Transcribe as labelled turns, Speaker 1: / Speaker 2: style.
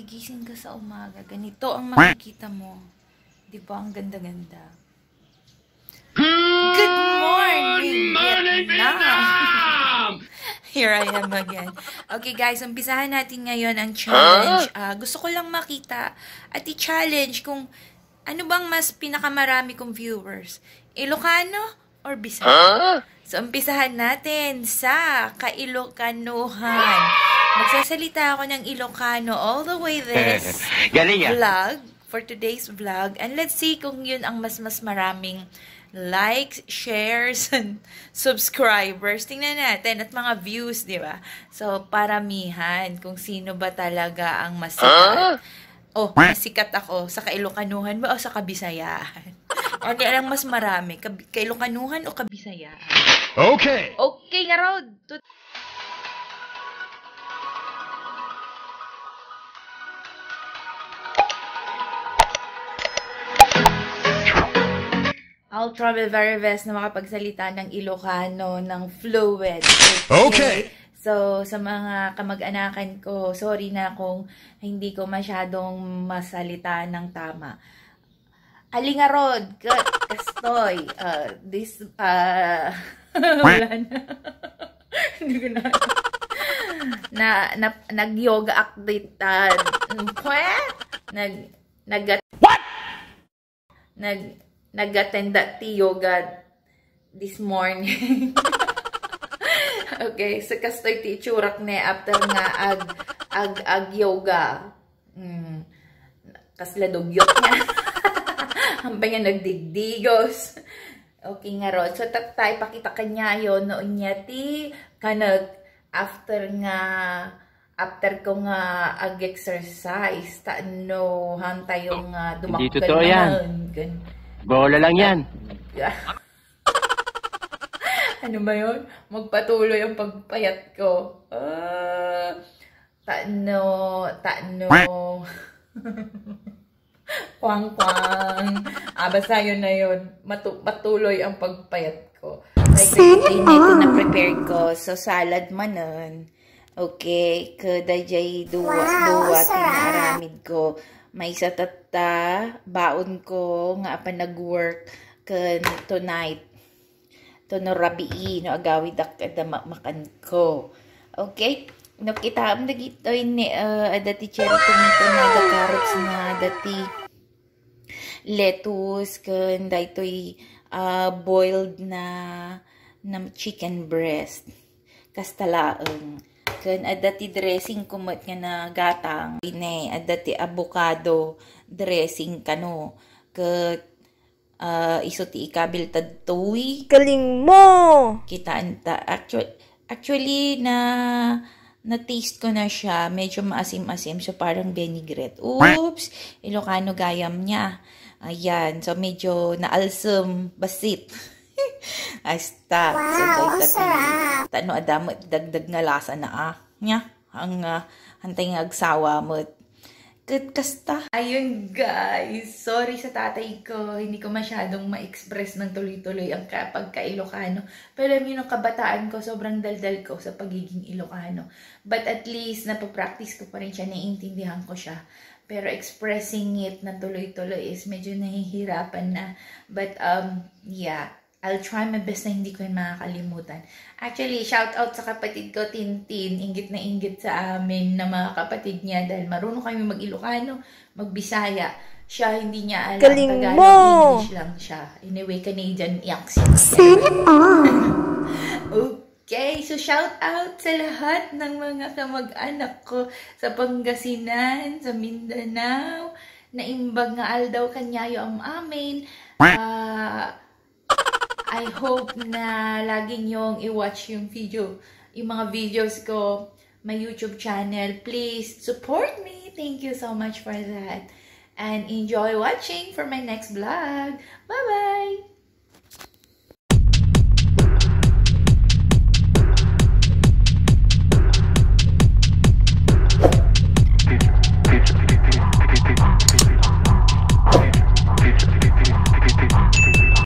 Speaker 1: gigising ka sa umaga, ganito ang makikita mo. Di ba? Ang ganda-ganda. Good morning, Vietnam! Here I am again. Okay guys, umpisahan natin ngayon ang challenge. Gusto ko lang makita at i-challenge kung ano bang mas pinakamarami kong viewers. Ilocano or Bisaya? So, umpisahan natin sa Kailokanuhan. Magsasalita ako ng Ilocano all the way this vlog, for today's vlog. And let's see kung yun ang mas maraming likes, shares, and subscribers. Tingnan natin. At mga views, di ba? So, paramihan kung sino ba talaga ang mas sikat. Oh, masikat ako sa Kailokanuhan ba o sa Kabisayaan? Ano lang mas marami? Kailokanuhan o Kabisayaan?
Speaker 2: Okay!
Speaker 1: Okay nga, Rod! I'll try my very best na makapagsalita ng Ilocano ng fluent.
Speaker 2: Okay!
Speaker 1: So, sa mga kamag-anakan ko, sorry na kung hindi ko masyadong masalita ng tama. Alingarod, kastoy, wala na. Hindi ko na. Nag-yoga activity, nag-attend yoga this morning. Okay, sa kastoy ti churak ne after nga ag yoga. Kasla dugyot niya. Hambay nga nagdigdigos. Okay nga Rod. So tayo pakita kanya yon noon niya ti kanag after ko nga ag-exercise ta no hantay yung dumakgal.
Speaker 2: Hindi totoo yan. Bola lang yan.
Speaker 1: Ano ba yun? Magpatuloy ang pagpayat ko. Tano. Kwang. Basta yun na yun. Patuloy ang pagpayat ko. Like, ito na prepare ko. So, salad manon. Okay. Kada jay duwa tinaramid ko. May isa tata. Baon ko. Nga pa nag-work. Tonight. To no rabii. No agawid kada makan ko. Okay. No, kita am dagito ni dati cherry tomato na da carrots na dati lettuce kan daytoy boiled na chicken breast kastalaeng kan dati dressing kumot nga na gatang ine dati avocado dressing kano ket iso ti ikabil tadtoy
Speaker 3: galing mo
Speaker 1: kita anta actually na taste ko na siya, medyo maasim-asim, so parang vinaigrette. Oops! Ilocano gayam niya. Ayan, so medyo naalsam basit. Ay, stop.
Speaker 3: Wow,
Speaker 1: so, tano adamo, dagdag nga lasa na nya. Ang hantay nga agsawa mo. Kasta. Ayun guys, sorry sa tatay ko, hindi ko masyadong ma-express ng tuloy-tuloy ang pagka-Ilocano. Pero yun ang kabataan ko, sobrang daldal ko sa pagiging Ilocano. But at least, napapractice ko pa rin siya, naiintindihan ko siya. Pero expressing it na tuloy-tuloy is medyo nahihirapan na. But yeah, I'll try my best na hindi ko yun makakalimutan. Actually, shout out sa kapatid ko, Tintin. Inggit na inggit sa amin na mga kapatid niya dahil marunong kami mag-Ilocano, mag-Bisaya. Siya, hindi niya alam.
Speaker 3: Galing
Speaker 1: Tagalog,
Speaker 3: mo!
Speaker 1: English lang siya. Anyway, Canadian accent. Okay, so shout out sa lahat ng mga kamag-anak ko sa Pangasinan, sa Mindanao, na imbag nga aldaw kanyayo ang amin. I hope na lagi nyong i-watch yung mga videos ko, my YouTube channel. Please support me. Thank you so much for that. And enjoy watching for my next vlog. Bye-bye!